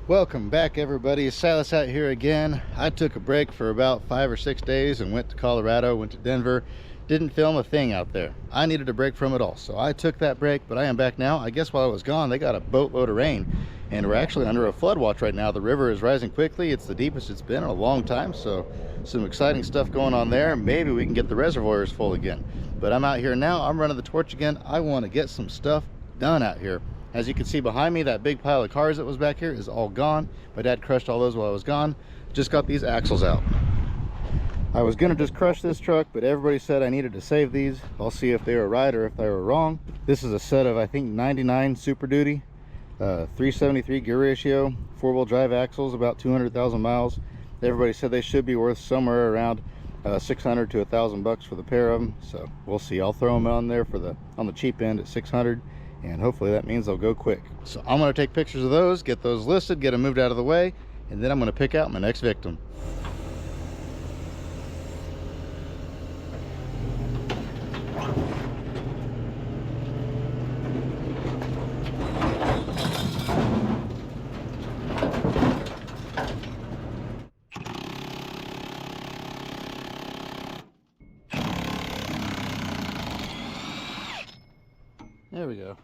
Welcome back, everybody. Silas out here again. I took a break for about 5 or 6 days and went to Colorado, went to Denver. Didn't film a thing out there. I needed a break from it all, so I took that break, but I am back now. I guess while I was gone, they got a boatload of rain, and we're actually under a flood watch right now. The river is rising quickly. It's the deepest it's been in a long time, so some exciting stuff going on there. Maybe we can get the reservoirs full again. But I'm out here now. I'm running the torch again. I want to get some stuff done out here. As you can see behind me, that big pile of cars that was back here is all gone. My dad crushed all those while I was gone. Just got these axles out. I was gonna just crush this truck, but everybody said I needed to save these. I'll see if they were right or if they were wrong. This is a set of, I think, 99 Super Duty, 373 gear ratio, 4-wheel drive axles, about 200,000 miles. Everybody said they should be worth somewhere around 600 to 1,000 bucks for the pair of them. So we'll see. I'll throw them on there on the cheap end at 600. And hopefully that means they'll go quick. So I'm going to take pictures of those, get those listed, get them moved out of the way, and then I'm going to pick out my next victim. There we go.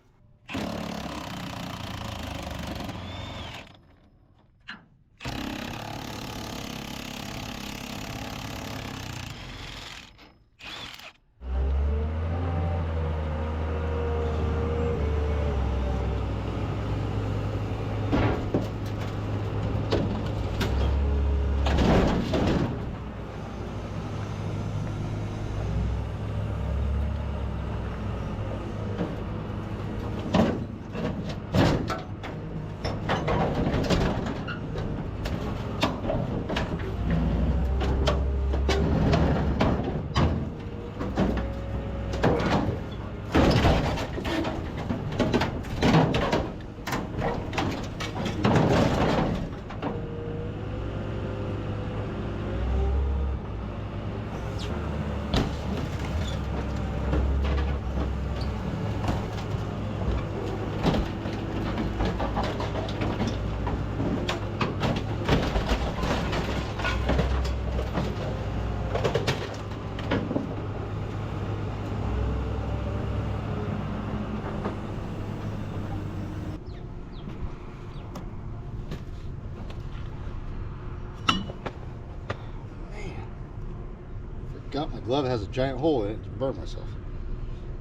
Got my glove has a giant hole in it to burn myself.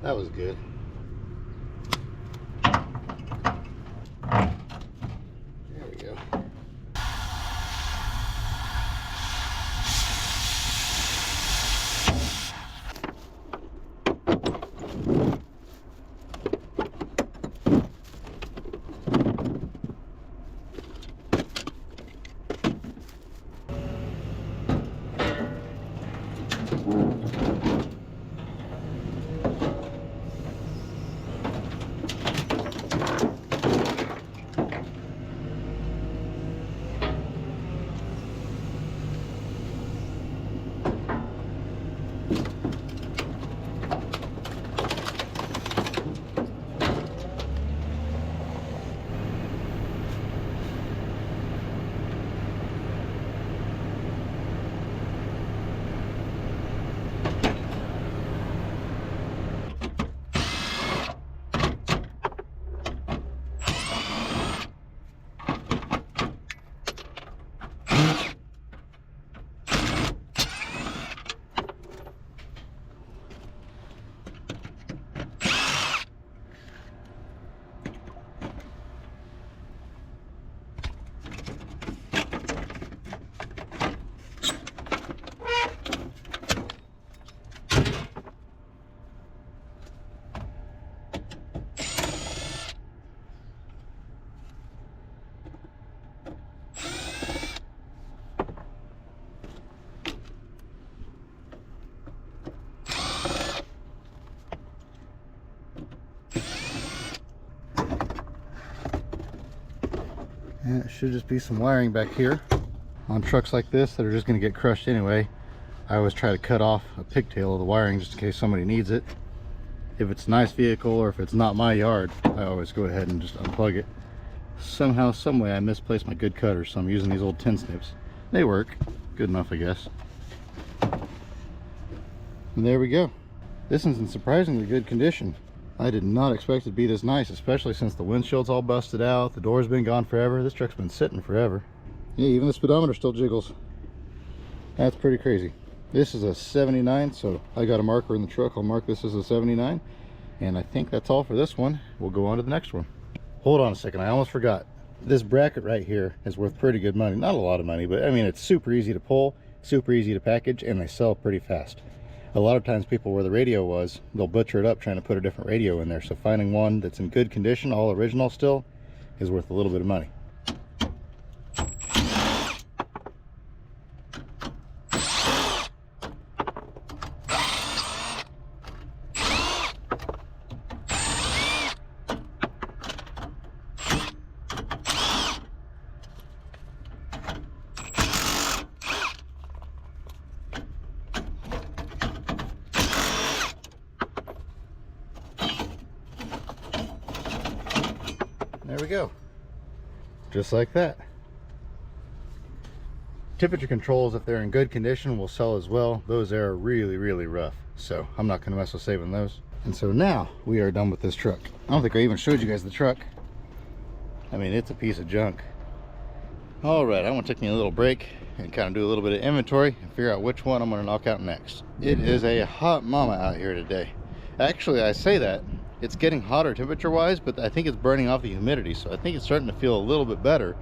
That was good. There we go. And it should just be some wiring back here. On trucks like this that are just going to get crushed anyway, I always try to cut off a pigtail of the wiring just in case somebody needs it. If it's a nice vehicle or if it's not my yard, I always go ahead and just unplug it Somehow, some way I misplaced my good cutters, so I'm using these old tin snips. They work. Good enough, I guess. And there we go. This one's in surprisingly good condition. I did not expect it to be this nice, especially since the windshield's all busted out, the door's been gone forever. This truck's been sitting forever. Yeah, even the speedometer still jiggles. That's pretty crazy. This is a 79, so I got a marker in the truck. I'll mark this as a 79. And I think that's all for this one. We'll go on to the next one. Hold on a second, I almost forgot. This bracket right here is worth pretty good money. Not a lot of money, but I mean, it's super easy to pull, super easy to package, and they sell pretty fast. A lot of times people where the radio was, they'll butcher it up trying to put a different radio in there. So finding one that's in good condition, all original still, is worth a little bit of money. There we go. Just like that. Temperature controls, if they're in good condition, will sell as well. Those there are really, really rough. So I'm not going to mess with saving those. And so now we are done with this truck. I don't think I even showed you guys the truck. I mean, it's a piece of junk. All right, I want to take me a little break and kind of do a little bit of inventory and figure out which one I'm going to knock out next. It is a hot mama out here today. Actually, I say that. It's getting hotter temperature wise, but I think it's burning off the humidity, so I think it's starting to feel a little bit better,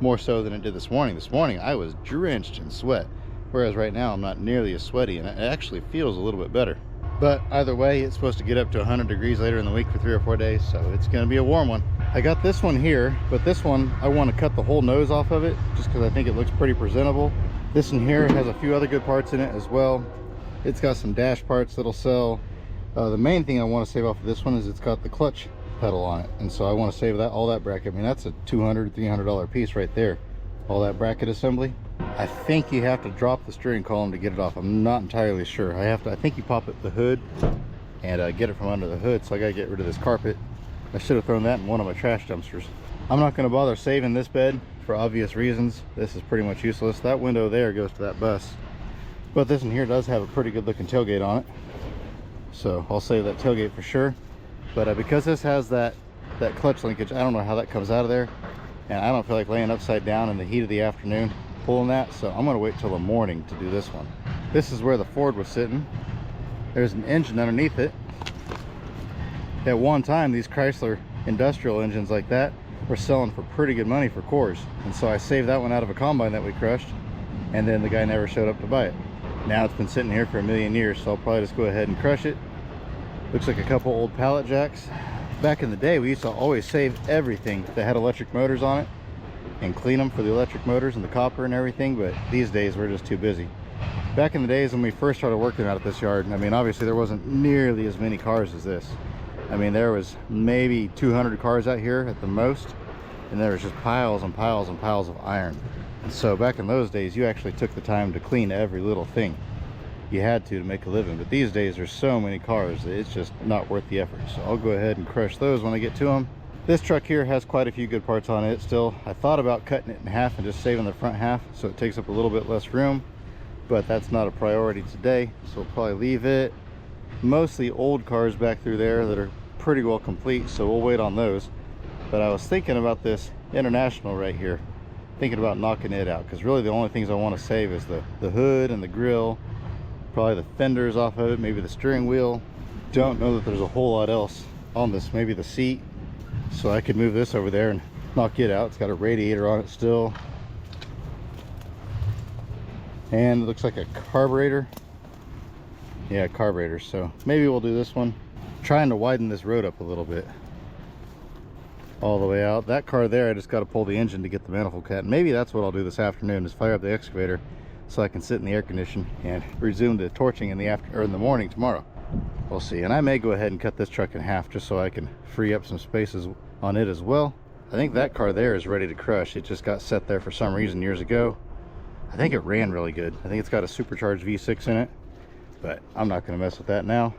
more so than it did this morning. This morning I was drenched in sweat, whereas right now I'm not nearly as sweaty, and it actually feels a little bit better. But either way, it's supposed to get up to 100 degrees later in the week for 3 or 4 days, so it's going to be a warm one. I got this one here, but this one I want to cut the whole nose off of it just because I think it looks pretty presentable. This one here has a few other good parts in it as well. It's got some dash parts that'll sell. The main thing I want to save off of this one is it's got the clutch pedal on it, and so I want to save that, all that bracket. I mean, that's a $200–300 piece right there, all that bracket assembly. I think you have to drop the steering column to get it off. I'm not entirely sure. I think you pop it the hood and get it from under the hood, so I gotta get rid of this carpet. I should have thrown that in one of my trash dumpsters. I'm not going to bother saving this bed for obvious reasons. This is pretty much useless. That window there goes to that bus, but this one here does have a pretty good looking tailgate on it, so I'll save that tailgate for sure. But because this has that clutch linkage, I don't know how that comes out of there, and I don't feel like laying upside down in the heat of the afternoon pulling that, so I'm going to wait till the morning to do this one. This is where the Ford was sitting. There's an engine underneath it. At one time, these Chrysler industrial engines like that were selling for pretty good money for cores, and so I saved that one out of a combine that we crushed, and then the guy never showed up to buy it. Now it's been sitting here for a million years, so I'll probably just go ahead and crush it. Looks like a couple old pallet jacks. Back in the day, we used to always save everything that had electric motors on it and clean them for the electric motors and the copper and everything, but these days we're just too busy. Back in the days when we first started working out at this yard, I mean, obviously there wasn't nearly as many cars as this. I mean, there was maybe 200 cars out here at the most, and there was just piles and piles and piles of iron. And so back in those days, you actually took the time to clean every little thing. You had to make a living, but these days there's so many cars that it's just not worth the effort. So I'll go ahead and crush those when I get to them. This truck here has quite a few good parts on it still. I thought about cutting it in half and just saving the front half so it takes up a little bit less room, but that's not a priority today, so we'll probably leave it. Mostly old cars back through there that are pretty well complete, so we'll wait on those. But I was thinking about this International right here, thinking about knocking it out, because really the only things I want to save is the hood and the grill, probably the fenders off of it, maybe the steering wheel. Don't know that there's a whole lot else on this. Maybe the seat, so I could move this over there and knock it out. It's got a radiator on it still, and it looks like a carburetor. Yeah, carburetor. So maybe we'll do this one. Trying to widen this road up a little bit all the way out. That car there, I just got to pull the engine to get the manifold cut. Maybe that's what I'll do this afternoon, is fire up the excavator so I can sit in the air condition and resume the torching in the morning tomorrow. We'll see. And I may go ahead and cut this truck in half just so I can free up some spaces on it as well. I think that car there is ready to crush. It just got set there for some reason years ago. I think it ran really good. I think it's got a supercharged V6 in it, but I'm not going to mess with that now.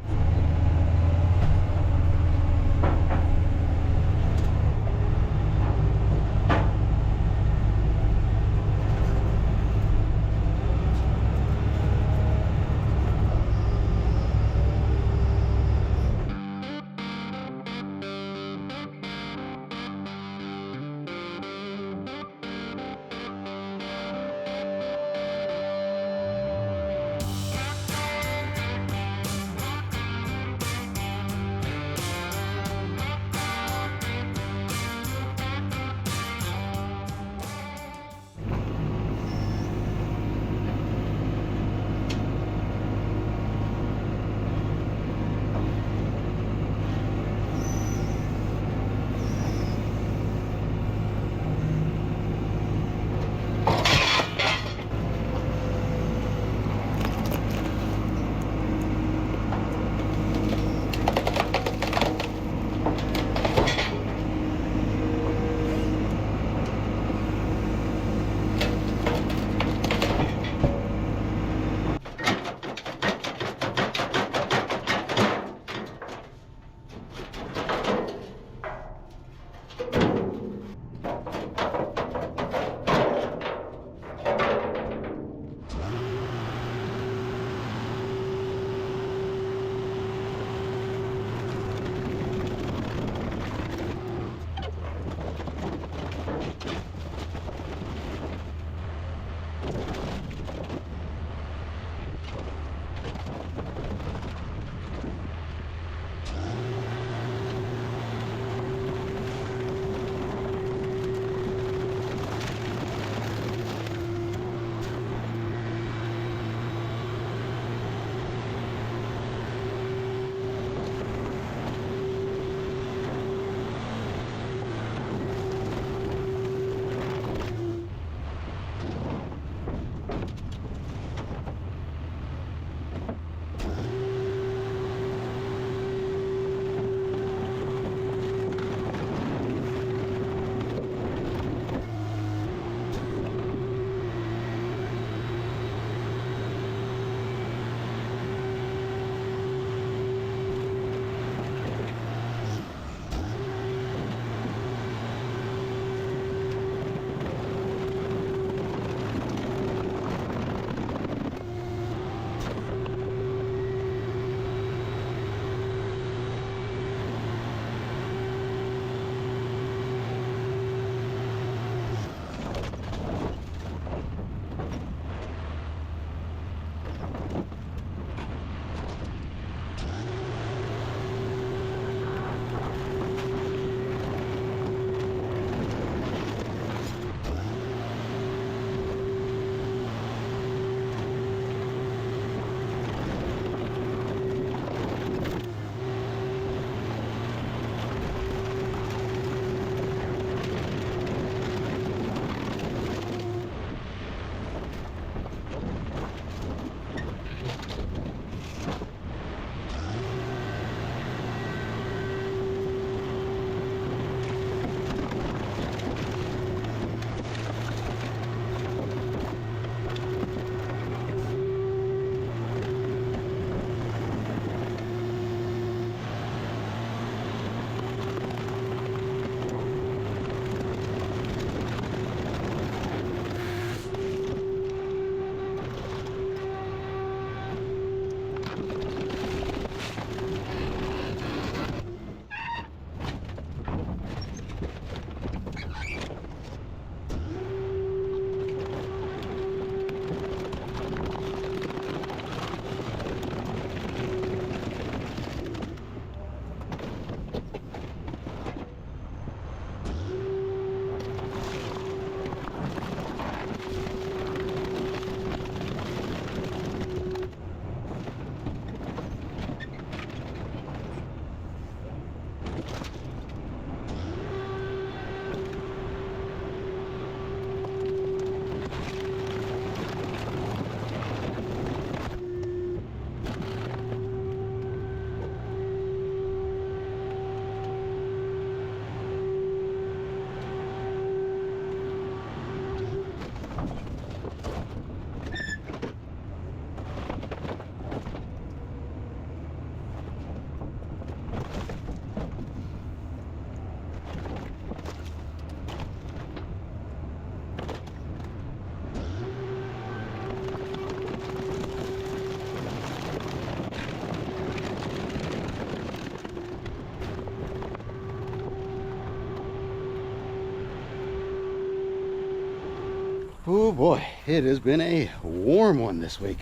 Oh boy, it has been a warm one this week.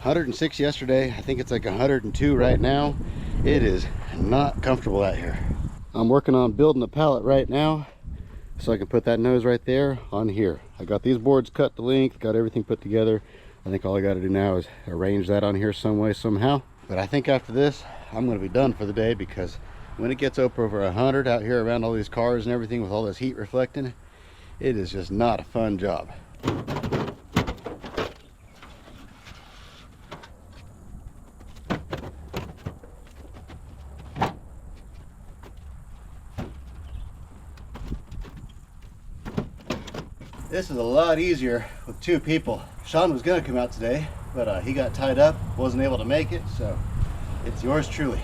106 yesterday. I think it's like 102 right now. It is not comfortable out here. I'm working on building a pallet right now so I can put that nose right there on here. I got these boards cut to length, got everything put together. I think all I got to do now is arrange that on here some way, somehow. But I think after this, I'm going to be done for the day, because when it gets up over 100 out here around all these cars and everything with all this heat reflecting, it is just not a fun job. This is a lot easier with two people. Sean was gonna come out today, but he got tied up, wasn't able to make it, so it's yours truly.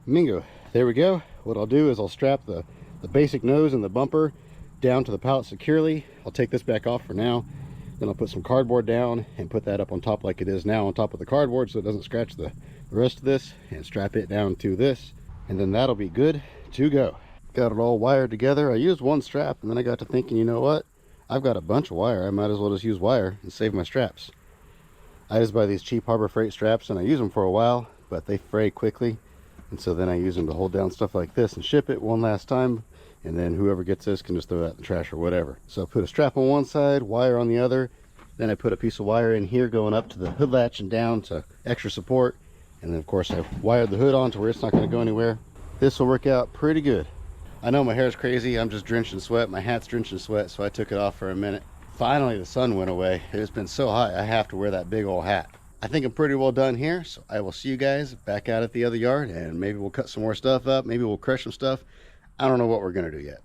Mingo, there we go. What I'll do is I'll strap the basic nose and the bumper down to the pallet securely. I'll take this back off for now. Then I'll put some cardboard down and put that up on top like it is now on top of the cardboard, so it doesn't scratch the rest of this, and strap it down to this, and then that'll be good to go. Got it all wired together. I used one strap, and then I got to thinking, you know what? I've got a bunch of wire. I might as well just use wire and save my straps. I just buy these cheap Harbor Freight straps, and I use them for a while, but they fray quickly. And so then I use them to hold down stuff like this and ship it one last time, and then whoever gets this can just throw that in the trash or whatever. So I put a strap on one side, wire on the other, then I put a piece of wire in here going up to the hood latch and down to extra support, and then of course I've wired the hood on to where it's not going to go anywhere. This will work out pretty good. I know my hair's crazy, I'm just drenched in sweat, my hat's drenched in sweat, so I took it off for a minute. Finally the sun went away. It's been so hot I have to wear that big old hat. I think I'm pretty well done here, so I will see you guys back out at the other yard, and maybe we'll cut some more stuff up, maybe we'll crush some stuff. I don't know what we're gonna do yet.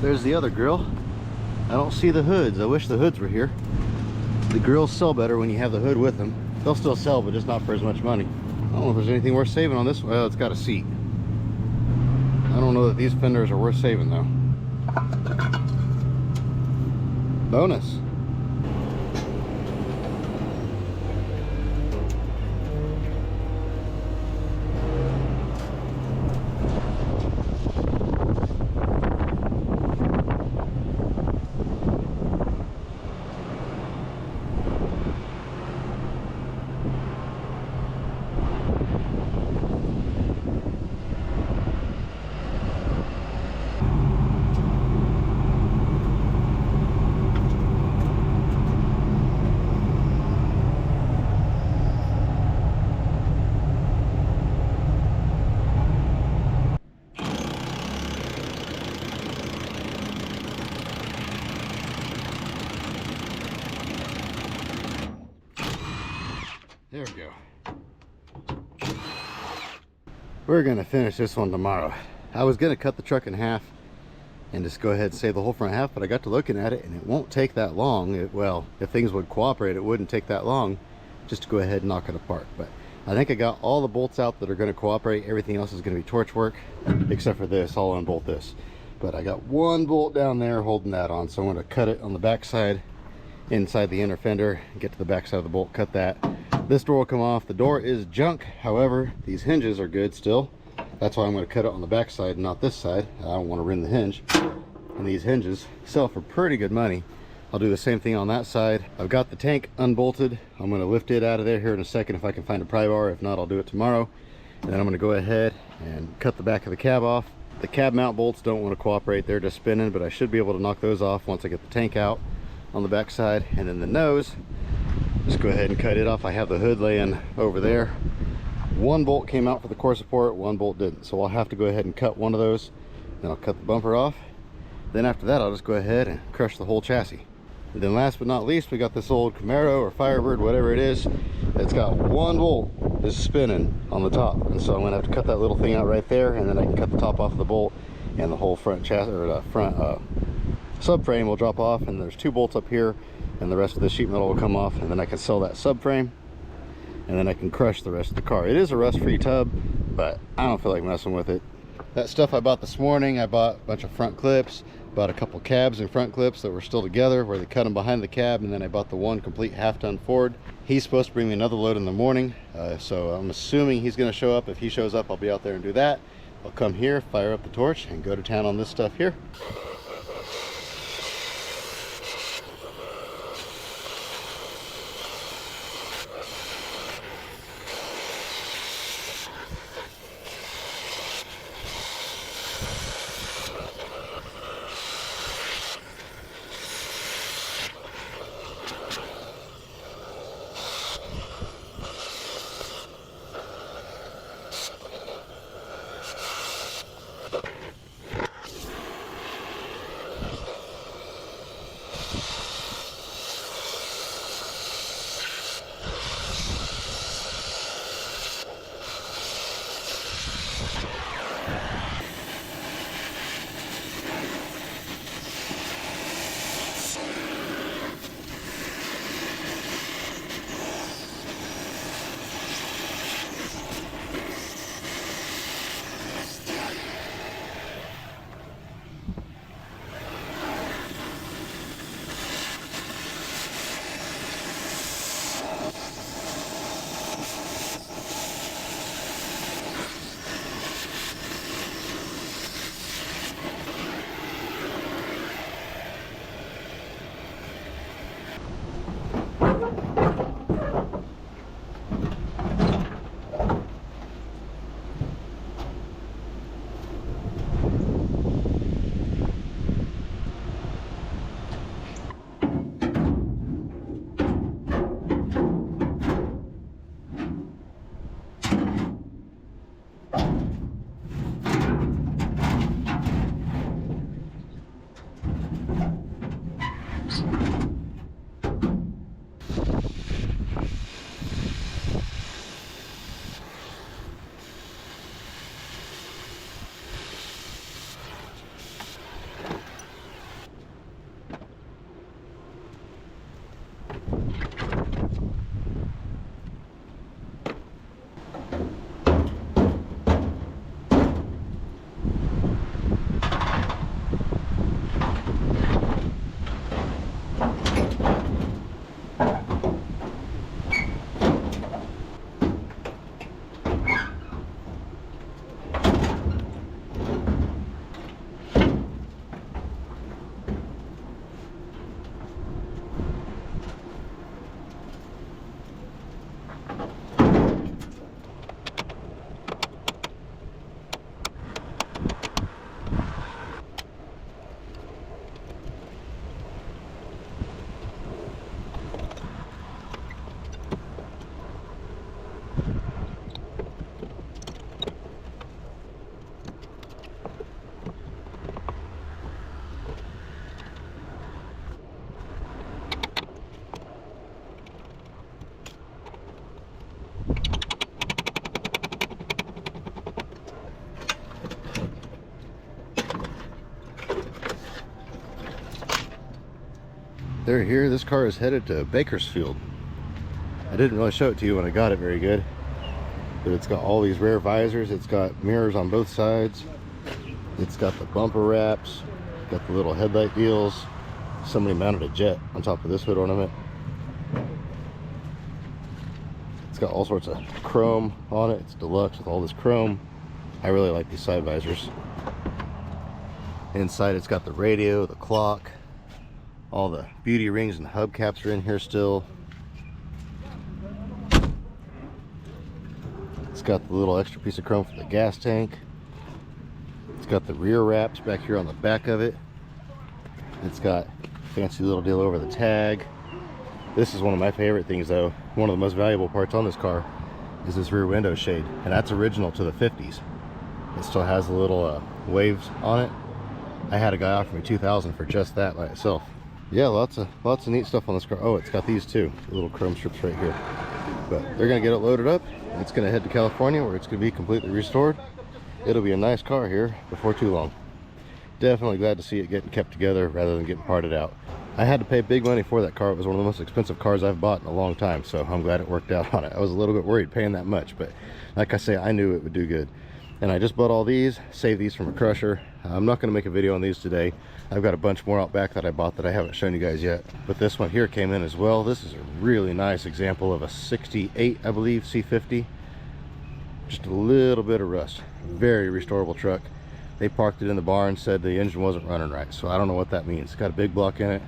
There's the other grill. I don't see the hoods. I wish the hoods were here. The grills sell better when you have the hood with them. They'll still sell, but just not for as much money. I don't know if there's anything worth saving on this one. Well, it's got a seat. I don't know that these fenders are worth saving though. Bonus. There we go. We're gonna finish this one tomorrow. I was gonna cut the truck in half and just go ahead and save the whole front half, but I got to looking at it and it won't take that long. Well, if things would cooperate, it wouldn't take that long just to go ahead and knock it apart. But I think I got all the bolts out that are gonna cooperate. Everything else is gonna be torch work, except for this. I'll unbolt this. But I got one bolt down there holding that on, so I'm gonna cut it on the back side, inside the inner fender, get to the back side of the bolt, cut that. This door will come off. The door is junk, however these hinges are good still. That's why I'm going to cut it on the back side and not this side. I don't want to rim the hinge. And these hinges sell for pretty good money. I'll do the same thing on that side. I've got the tank unbolted. I'm going to lift it out of there here in a second if I can find a pry bar. If not, I'll do it tomorrow. And then I'm going to go ahead and cut the back of the cab off. The cab mount bolts don't want to cooperate. They're just spinning, but I should be able to knock those off once I get the tank out on the back side. And then the nose, just go ahead and cut it off. I have the hood laying over there. One bolt came out for the core support, one bolt didn't. So I'll have to go ahead and cut one of those. Then I'll cut the bumper off. Then after that, I'll just go ahead and crush the whole chassis. And then last but not least, we got this old Camaro or Firebird, whatever it is. It's got one bolt that's spinning on the top. And so I'm gonna have to cut that little thing out right there, and then I can cut the top off of the bolt, and the whole front chassis, or the front subframe will drop off. And there's two bolts up here, and the rest of the sheet metal will come off, and then I can sell that subframe, and then I can crush the rest of the car. It is a rust-free tub, but I don't feel like messing with it. That stuff I bought this morning, I bought a bunch of front clips, bought a couple cabs and front clips that were still together where they cut them behind the cab, and then I bought the one complete half-ton Ford. He's supposed to bring me another load in the morning, so I'm assuming he's going to show up. If he shows up, I'll be out there and do that. I'll come here, fire up the torch, and go to town on this stuff here. there here. This car is headed to Bakersfield. I didn't really show it to you when I got it very good, but it's got all these rear visors. It's got mirrors on both sides. It's got the bumper wraps, got the little headlight deals. Somebody mounted a jet on top of this hood ornament. It's got all sorts of chrome on it. It's deluxe with all this chrome. I really like these side visors. Inside it's got the radio, the clock, all the beauty rings and hubcaps are in here still. It's got the little extra piece of chrome for the gas tank. It's got the rear wraps back here on the back of it. It's got a fancy little deal over the tag. This is one of my favorite things though. One of the most valuable parts on this car is this rear window shade, and that's original to the 50s. It still has the little waves on it. I had a guy offer me $2,000 for just that by itself. Yeah, lots of neat stuff on this car. Oh, it's got these too, the little chrome strips right here. But they're gonna get it loaded up. It's gonna head to California where it's gonna be completely restored. It'll be a nice car here before too long. Definitely glad to see it getting kept together rather than getting parted out. I had to pay big money for that car. It was one of the most expensive cars I've bought in a long time, so I'm glad it worked out on it. I was a little bit worried paying that much, but like I say, I knew it would do good. And I just bought all these, saved these from a crusher. I'm not going to make a video on these today. I've got a bunch more out back that I bought that I haven't shown you guys yet. But this one here came in as well. This is a really nice example of a 68, I believe, C50. Just a little bit of rust. Very restorable truck. They parked it in the barn, said the engine wasn't running right, so I don't know what that means. It's got a big block in it.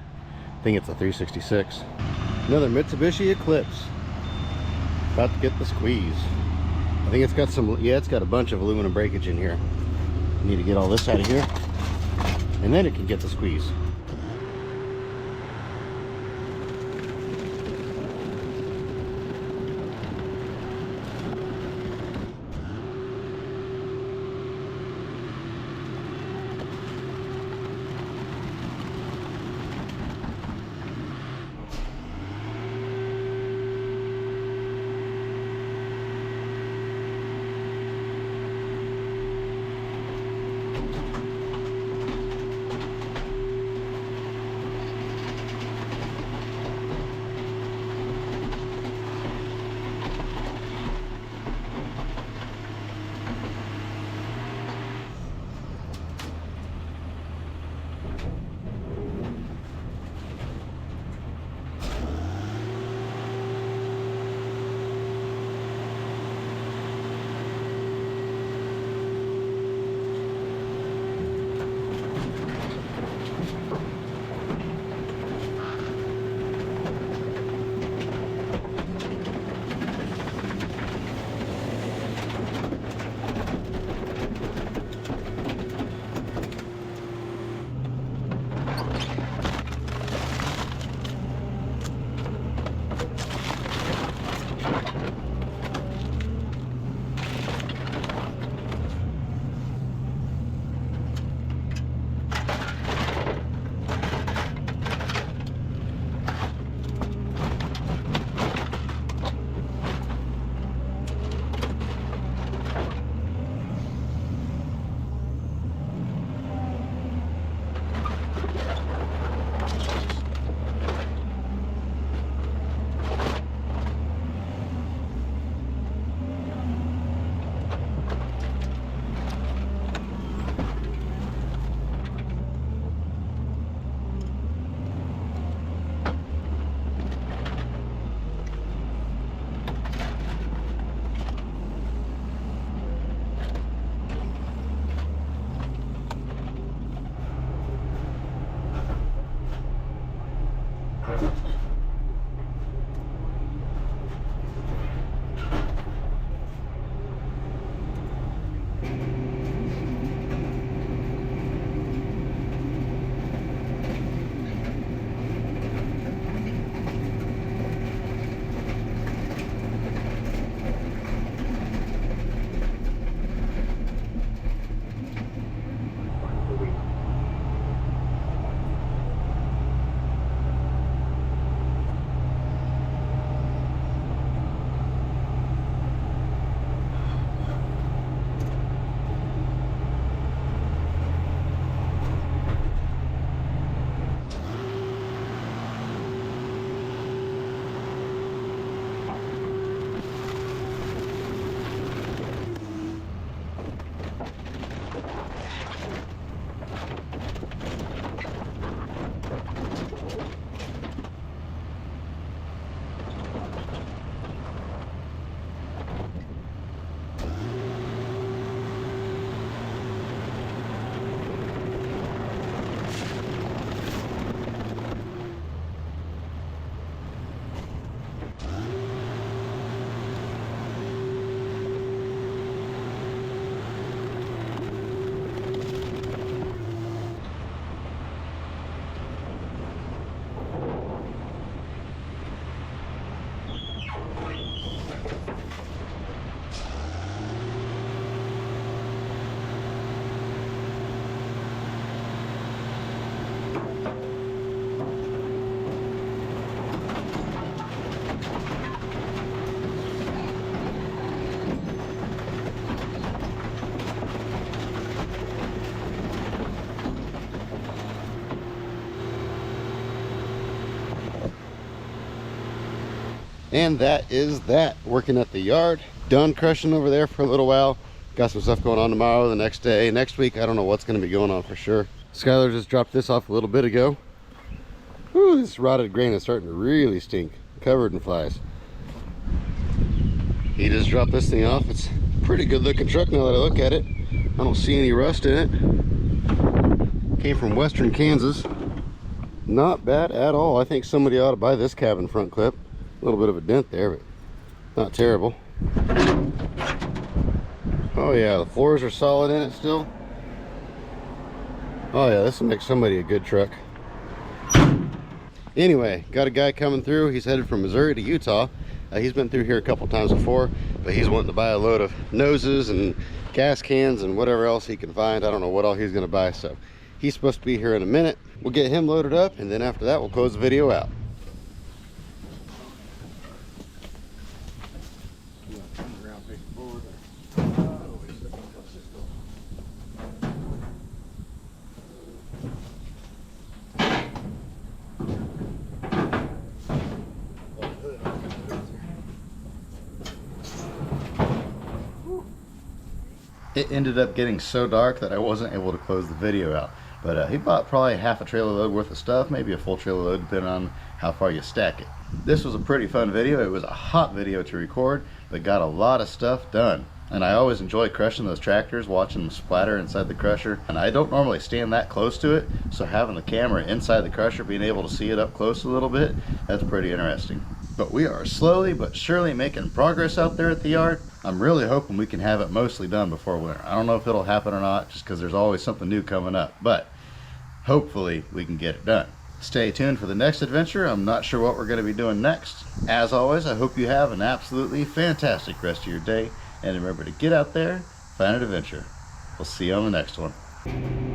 I think it's a 366. Another Mitsubishi Eclipse. About to get the squeeze. I think it's got some, yeah, it's got a bunch of aluminum breakage in here. Need to get all this out of here, and then it can get the squeeze. And that is that. Working at the yard, done crushing over there for a little while. Got some stuff going on tomorrow, the next day, next week. I don't know what's going to be going on for sure. Skylar just dropped this off a little bit ago. Whew, this rotted grain is starting to really stink, covered in flies. He just dropped this thing off. It's a pretty good looking truck now that I look at it. I don't see any rust in it. Came from western Kansas. Not bad at all. I think somebody ought to buy this cabin front clip. A little bit of a dent there, but not terrible. Oh yeah, the floors are solid in it still. Oh yeah, this will make somebody a good truck. Anyway, got a guy coming through. He's headed from Missouri to Utah. He's been through here a couple times before, but he's wanting to buy a load of noses and gas cans and whatever else he can find. I don't know what all he's going to buy, so he's supposed to be here in a minute. We'll get him loaded up, and then after that, we'll close the video out. It ended up getting so dark that I wasn't able to close the video out. But he bought probably half a trailer load worth of stuff, maybe a full trailer load depending on how far you stack it. This was a pretty fun video. It was a hot video to record, but got a lot of stuff done. And I always enjoy crushing those tractors, watching them splatter inside the crusher. And I don't normally stand that close to it, so having the camera inside the crusher, being able to see it up close a little bit, that's pretty interesting. But we are slowly but surely making progress out there at the yard. I'm really hoping we can have it mostly done before winter. I don't know if it'll happen or not, just because there's always something new coming up, but hopefully we can get it done. Stay tuned for the next adventure. I'm not sure what we're going to be doing next. As always, I hope you have an absolutely fantastic rest of your day, and remember to get out there, find an adventure. We'll see you on the next one.